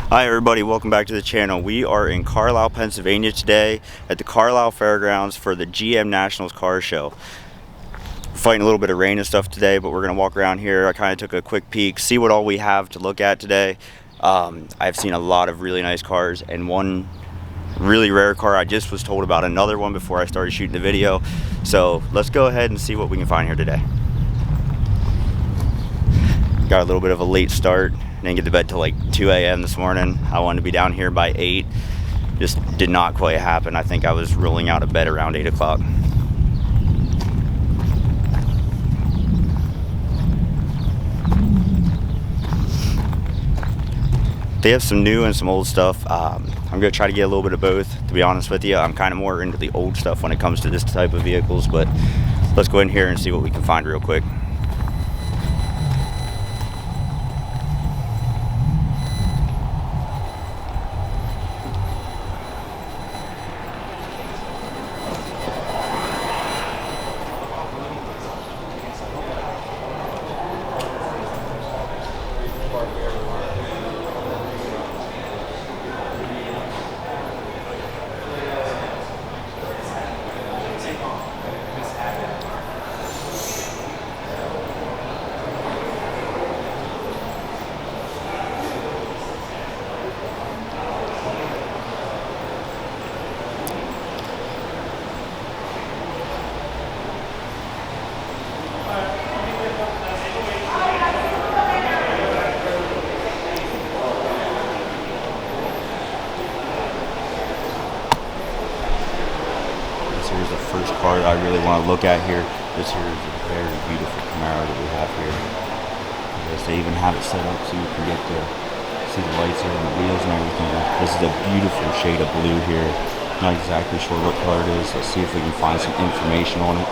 Hi everybody, welcome back to the channel. We are in Carlisle, Pennsylvania today at the Carlisle Fairgrounds for the GM Nationals Car Show. We're fighting a little bit of rain and stuff today, but we're going to walk around here. I kind of took a quick peek, see what all we have to look at today. I've seen a lot of really nice cars and one really rare car. I just was told about another one before I started shooting the video. So let's go ahead and see what we can find here today. Got a little bit of a late start. Didn't get to bed till like 2 a.m. this morning. I wanted to be down here by 8. Just did not quite happen. I think I was rolling out of bed around 8 o'clock. They have some new and some old stuff. I'm going to try to get a little bit of both, to be honest with you. I'm kind of more into the old stuff when it comes to this type of vehicles, but let's go in here and see what we can find real quick. Here's the first car that I really want to look at here. This here is a very beautiful Camaro that we have here. They even have it set up so you can get to see the lights here and the wheels and everything. This is a beautiful shade of blue here. Not exactly sure what color it is. Let's see if we can find some information on it.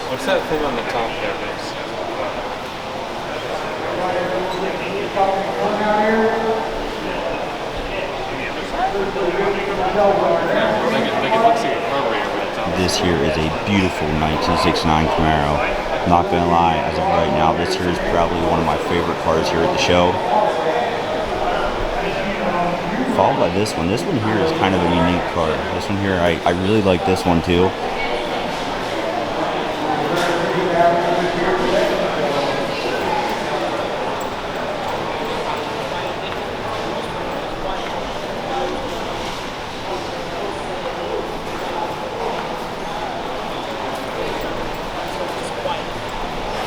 What's that thing on the top there, Deuce? This here is a beautiful 1969 Camaro. Not gonna lie, as of right now, this here is probably one of my favorite cars here at the show. Followed by this one. This one here is kind of a unique car. This one here, I really like this one too.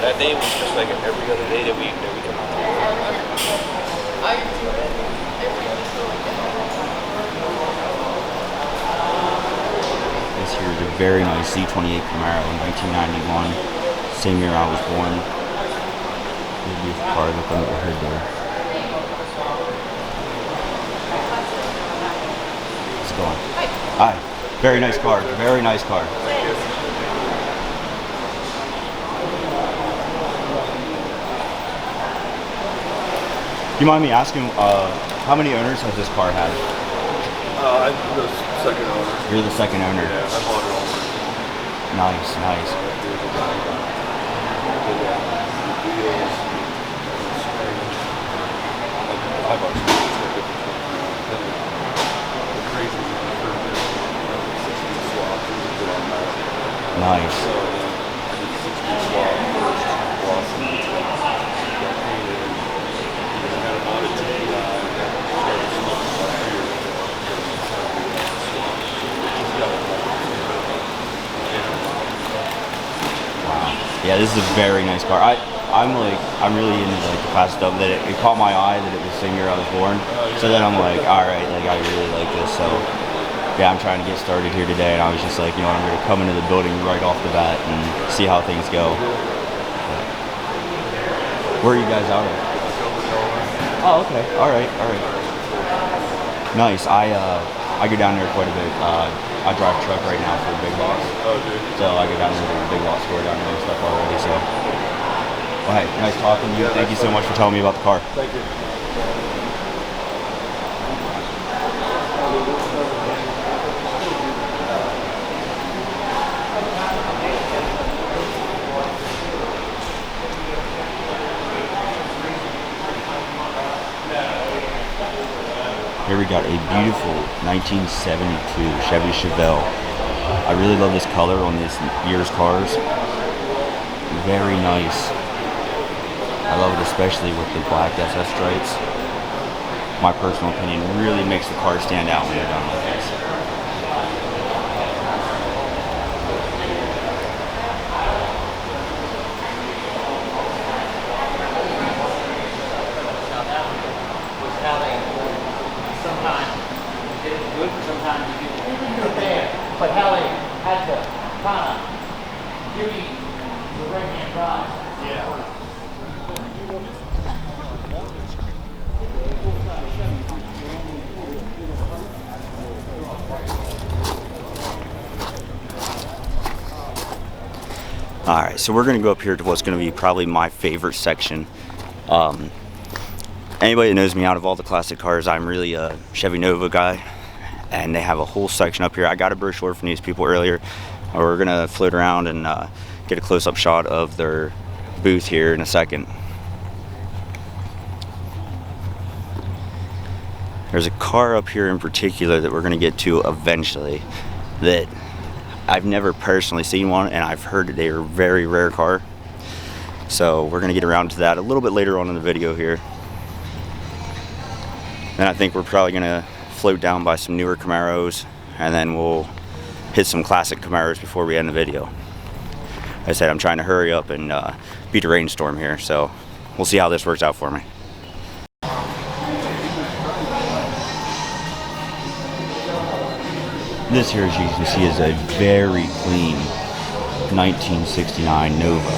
That day was just like every other day that we come out. This here is a very nice Z28 Camaro in 1991. Same year I was born. Really beautiful car. Look under the hood there. Let's go on. Hi. Very nice car. Very nice car. Do you mind me asking, how many owners has this car had? I'm the second owner. You're the second owner. Yeah, I bought it all. Nice, nice. Nice. Yeah, this is a very nice car. I'm really into like the fast stuff. That it caught my eye that it was the same year I was born. So then I'm like, all right, like I really like this. So yeah, I'm trying to get started here today, and I was just like, you know, I'm going to come into the building right off the bat and see how things go. But where are you guys out of? Oh, okay. All right, all right. Nice. I go down there quite a bit. I drive a truck right now for Big Boss. Oh, dude. So I go down there to the Big Boss store down there and stuff already. So Well, hey, nice talking to you. Thank you so much for telling me about the car. Thank you. Here we got a beautiful 1972 Chevy Chevelle. I really love this color on this year's cars. Very nice. I love it especially with the black SS stripes. My personal opinion really makes the car stand out when you're done with this. But how they had to kind of give you the right-hand drive. Yeah. Alright, so we're going to go up here to what's going to be probably my favorite section. Anybody that knows me, out of all the classic cars, I'm really a Chevy Nova guy. And they have a whole section up here. I got a brochure from these people earlier. We're gonna float around and get a close-up shot of their booth here in a second. There's a car up here in particular that we're gonna get to eventually that I've never personally seen one, and I've heard that they are a very rare car. So we're gonna get around to that a little bit later on in the video here. And I think we're probably gonna float down by some newer Camaros, and then we'll hit some classic Camaros before we end the video. Like I said, I'm trying to hurry up and beat a rainstorm here, so we'll see how this works out for me. This here, as you can see, is a very clean 1969 Nova.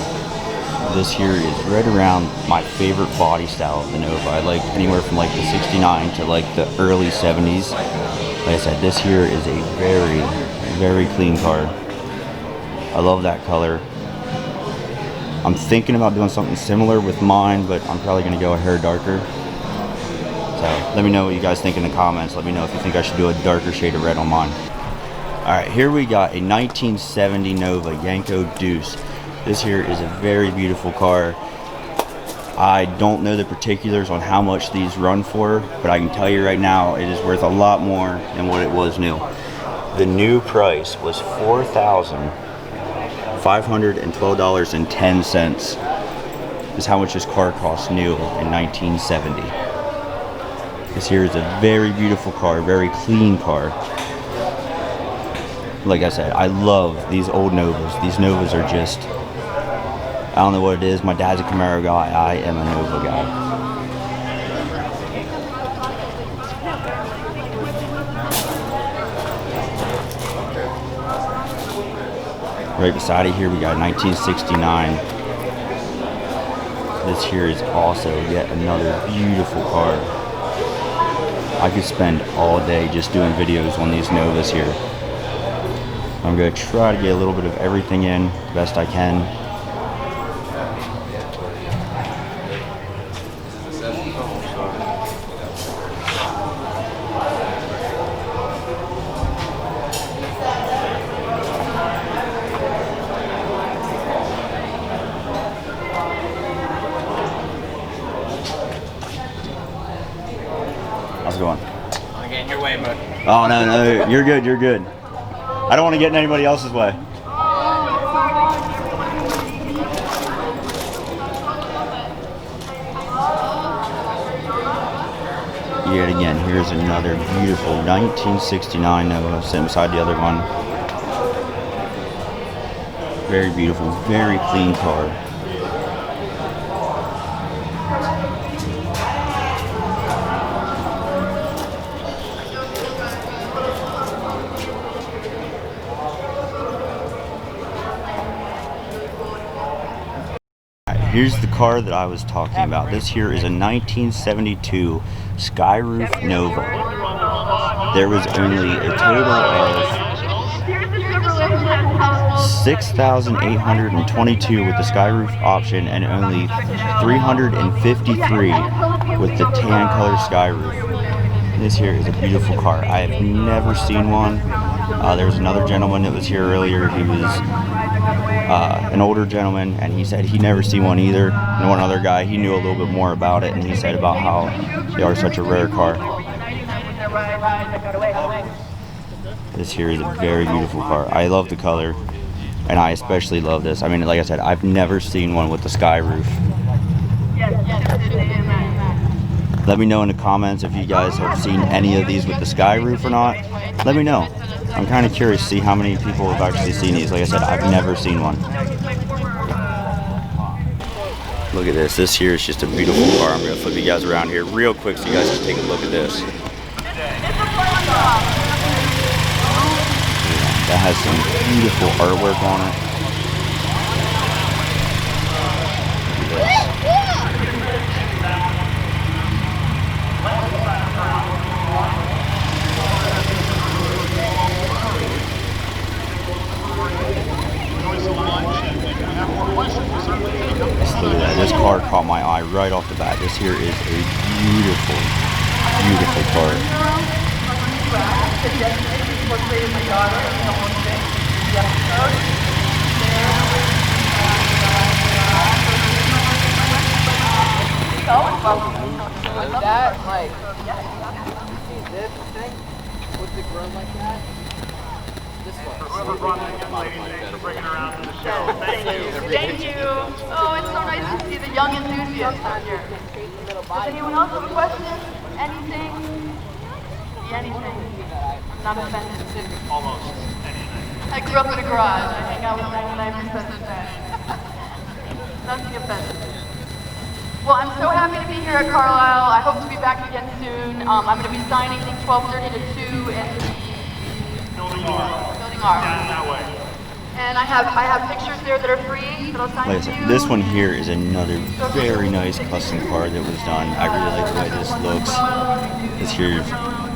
This here is right around my favorite body style of the Nova. I like anywhere from like the 69 to like the early 70s. Like I said, this here is a very, very clean car. I love that color. I'm thinking about doing something similar with mine, but I'm probably going to go a hair darker. So let me know what you guys think in the comments. Let me know if you think I should do a darker shade of red on mine. Alright, here we got a 1970 Nova Yanko Deuce. This here is a very beautiful car. I don't know the particulars on how much these run for, but I can tell you right now it is worth a lot more than what it was new. The new price was $4,512.10 is how much this car cost new in 1970. This here is a very beautiful car, very clean car. Like I said, I love these old Novas. These Novas are just, I don't know what it is. My dad's a Camaro guy. I am a Nova guy. Right beside it here, we got 1969. This here is also yet another beautiful car. I could spend all day just doing videos on these Novas here. I'm going to try to get a little bit of everything in the best I can. How's it going? I'm getting your way, bud. Oh, no, you're good, you're good. I don't want to get in anybody else's way. Yet again, here's another beautiful 1969 Nova sitting beside the other one. Very beautiful, very clean car. Here's the car that I was talking about. This here is a 1972 Skyroof Nova. There was only a total of 6,822 with the Skyroof option and only 353 with the tan color Skyroof. This here is a beautiful car. I have never seen one. There was another gentleman that was here earlier. He was an older gentleman, and he said he never seen one either. And one other guy, he knew a little bit more about it, and he said about how they are such a rare car. This here is a very beautiful car. I love the color, and I especially love this. I mean, like I said, I've never seen one with the Skyroof. Let me know in the comments if you guys have seen any of these with the Skyroof or not. Let me know. I'm kind of curious to see how many people have actually seen these. Like I said, I've never seen one. Look at this. This here is just a beautiful car. I'm going to flip you guys around here real quick so you guys can take a look at this. That has some beautiful artwork on it. Look at this. Just look at that. This car caught my eye right off the bat. This here is a beautiful, beautiful car. That, like, you see this thing with the grill like that? This one. Whoever brought the young lady, thanks for bringing her out to the show. Thank you. Thank you. Oh, it's so nice to see the young enthusiasts out here. Does anyone else have a question? Anything? Anything? I'm not offended. Almost anything. I grew up in a garage. I hang out with 99% of men. Nothing offensive. Well, I'm so happy to be here at Carlisle. I hope to be back again soon. I'm going to be signing things 12:30 to 2 in the Building R. Down that way. And I have pictures there that are free that I'll sign Like I to said, you. this one here is another very nice custom car that was done. I really like the way this looks. This here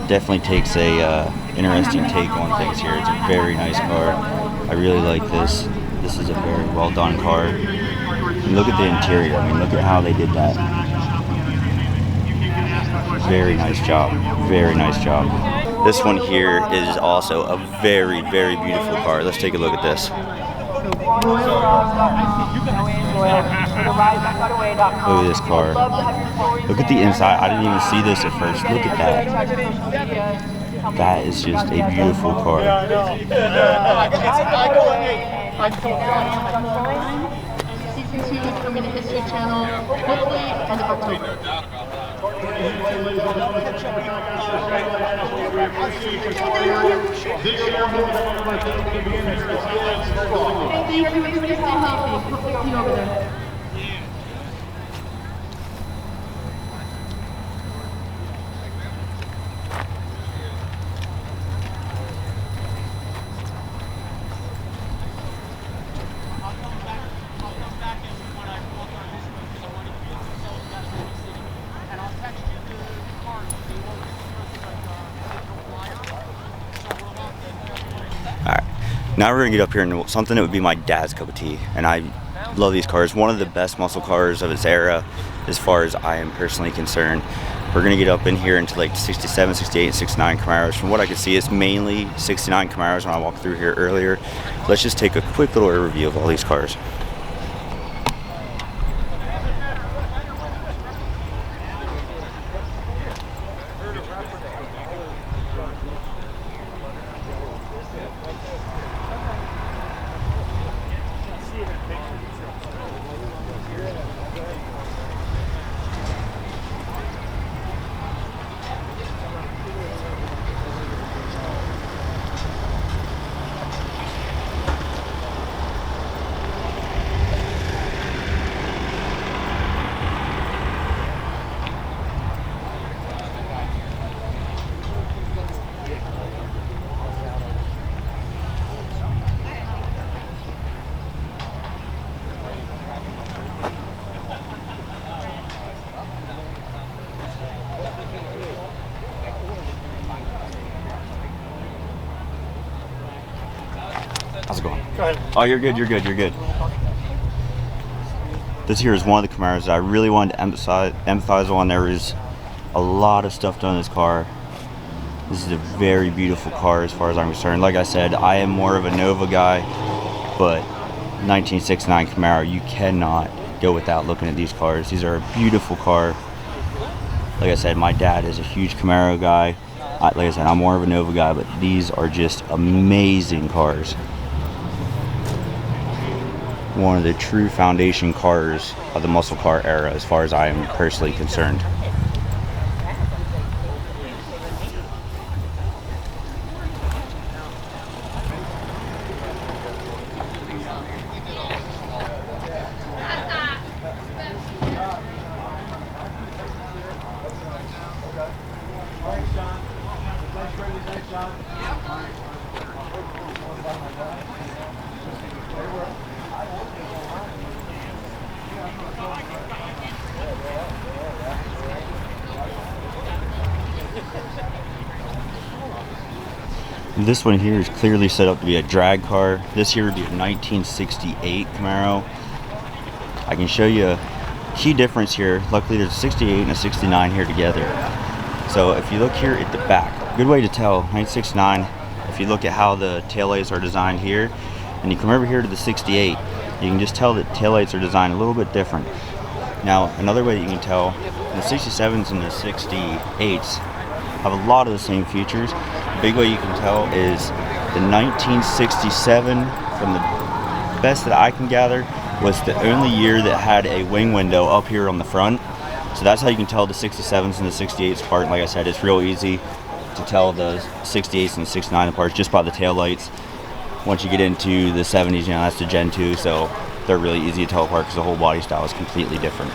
definitely takes a interesting take on things here. It's a very nice car. I really like this. This is a very well done car. And look at the interior. I mean, look at how they did that. Very nice job. Very nice job. This one here is also a very, very beautiful car. Let's take a look at this. Look at this car. Look at the inside. I didn't even see this at first. Look at that. That is just a beautiful car. Coming to History Channel, hopefully end of October. Thank you, everybody. Stay healthy. Hope to see you over there. Now we're gonna get up here into something that would be my dad's cup of tea, and I love these cars. One of the best muscle cars of its era, as far as I am personally concerned. We're gonna get up in here into like 67, 68, and 69 Camaros. From what I can see, it's mainly 69 Camaros when I walked through here earlier. Let's just take a quick little overview of all these cars. Oh, you're good, you're good, you're good. This here is one of the Camaros that I really wanted to emphasize on. There is a lot of stuff done in this car. This is a very beautiful car as far as I'm concerned. Like I said, I am more of a Nova guy, but 1969 Camaro, you cannot go without looking at these cars. These are a beautiful car. Like I said, my dad is a huge Camaro guy. Like I said, I'm more of a Nova guy, but these are just amazing cars. One of the true foundation cars of the muscle car era as far as I am personally concerned. This one here is clearly set up to be a drag car. This here would be a 1968 Camaro. I can show you a key difference here. Luckily there's a 68 and a 69 here together. So if you look here at the back, good way to tell 1969, if you look at how the taillights are designed here, and you come over here to the 68, you can just tell that taillights are designed a little bit different. Now another way that you can tell, the 67s and the 68s have a lot of the same features. The big way you can tell is the 1967, from the best that I can gather, was the only year that had a wing window up here on the front. So that's how you can tell the 67s and the 68s apart. Like I said, it's real easy to tell the 68s and the 69 apart just by the tail lights. Once you get into the 70s, you know, that's the Gen 2, so they're really easy to tell apart because the whole body style is completely different.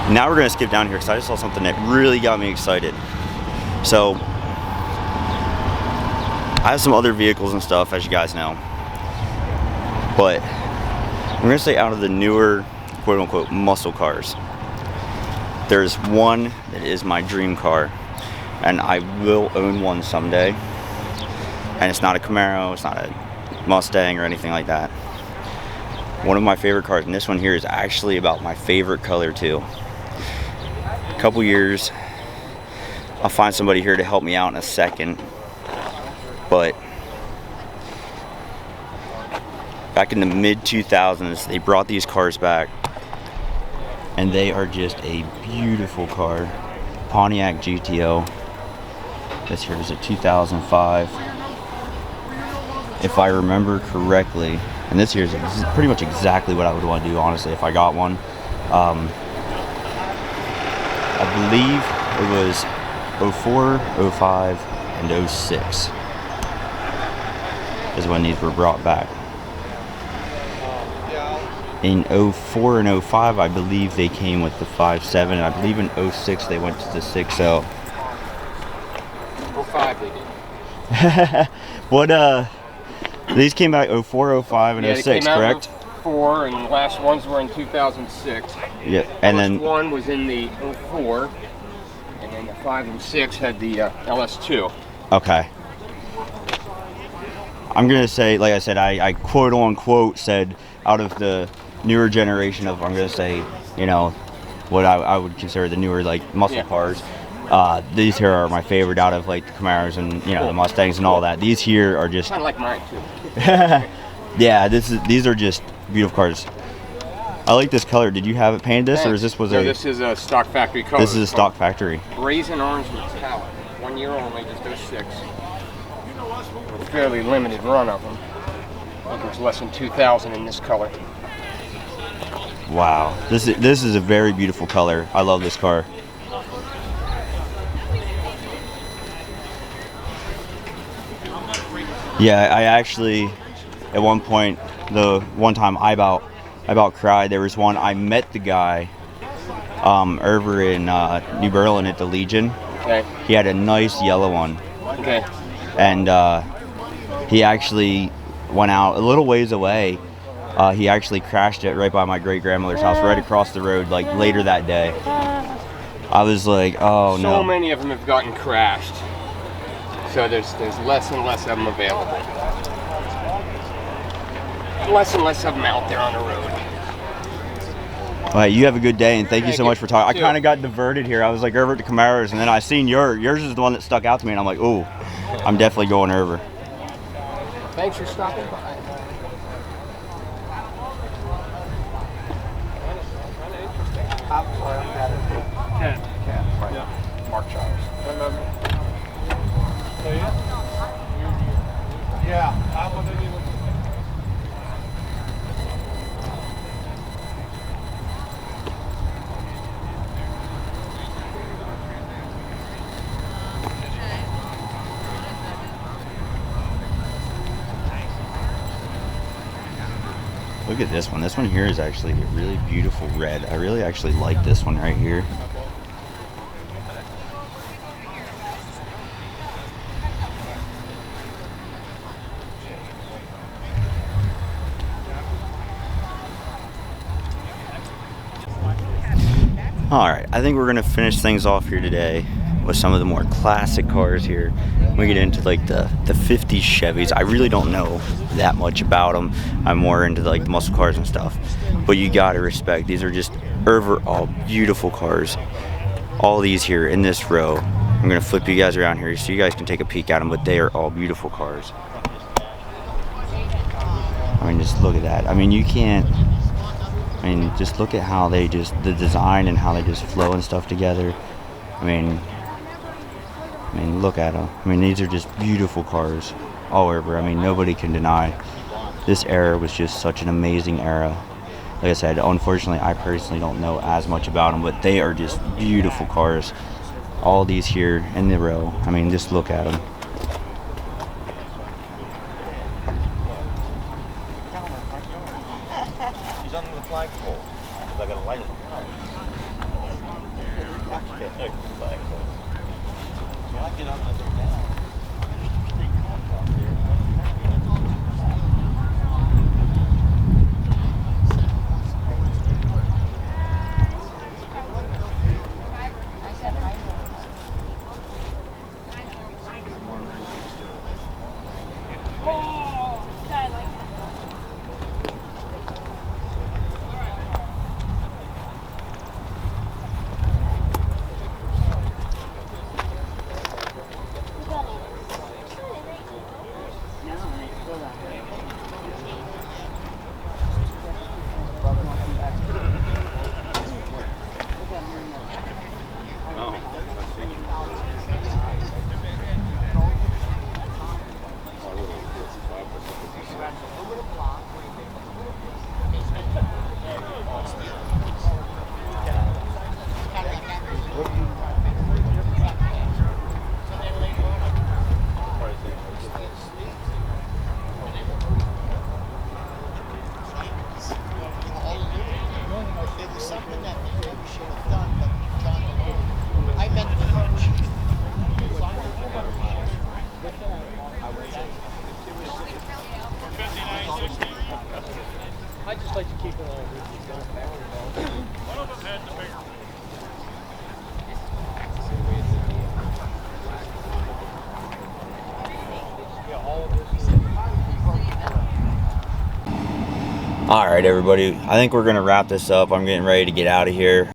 Now we're going to skip down here because I just saw something that really got me excited. So I have some other vehicles and stuff, as you guys know, but I'm going to say out of the newer quote-unquote muscle cars, there's one that is my dream car, and I will own one someday. And it's not a Camaro, it's not a Mustang or anything like that. One of my favorite cars, and this one here is actually about my favorite color too. Couple years, I'll find somebody here to help me out in a second, but back in the mid-2000s they brought these cars back, and they are just a beautiful car. Pontiac Gto. This here is a 2005, if I remember correctly, and this here is pretty much exactly what I would want to do, honestly, if I got one. I believe it was 04, 05, and 06 is when these were brought back. In 04 and 05, I believe they came with the 5.7, and I believe in 06 they went to the 6.0. 05 they did. What, these came out 04, 05, and 06, correct? 04, and the last ones were in 2006. Yeah, and First then one was in the 04, and then the 5 and 6 had the LS2. okay. I'm gonna say, like I said, I quote unquote said out of the newer generation of, I'm gonna say, you know, what I would consider the newer like muscle cars. These here are my favorite out of like the Camaros and, you know, the Mustangs and all that. These here are just Kind of like mine too. yeah, these are just beautiful cars. I like this color. Did you have it painted this, or is this This is a stock factory color. This is a stock factory. Brazen orange metallic. 1 year only, just 06. With a fairly limited run of them. I think there's less than 2,000 in this color. Wow, this is a very beautiful color. I love this car. Yeah, I actually, at one point, the one time I about I about cried. There was one, I met the guy over in New Berlin at the Legion. Okay. He had a nice yellow one. Okay. And he actually went out a little ways away. He actually crashed it right by my great-grandmother's house, right across the road, like later that day. I was like, oh no. So many of them have gotten crashed. So there's less and less of them available. Less and less of them out there on the road. All right, you have a good day, and thank you so you. much for talking. I You kind of got diverted here. I was like over at the Camaros, and then I seen yours is the one that stuck out to me, and I'm like, ooh, I'm definitely going over. Thanks for stopping by. Mark Charles. Look at this one. This one here is actually a really beautiful red. I really actually like this one right here. Alright, I think we're going to finish things off here today with some of the more classic cars here. We get into like the 50s Chevys. I really don't know that much about them. I'm more into like the muscle cars and stuff. But you gotta respect, these are just overall beautiful cars. All these here in this row. I'm going to flip you guys around here so you guys can take a peek at them, but they are all beautiful cars. I mean, just look at that. I mean, you can't... I mean, just look at how they just, the design and how they just flow and stuff together. I mean, look at them. I mean, these are just beautiful cars all over. I mean, nobody can deny this era was just such an amazing era. Like I said, unfortunately, I personally don't know as much about them, but they are just beautiful cars. All these here in the row. I mean, just look at them. He's under the flagpole. I got a light. I get on the down. I just like to keep it all with you. One of them had the bigger one. All right, everybody. I think we're going to wrap this up. I'm getting ready to get out of here.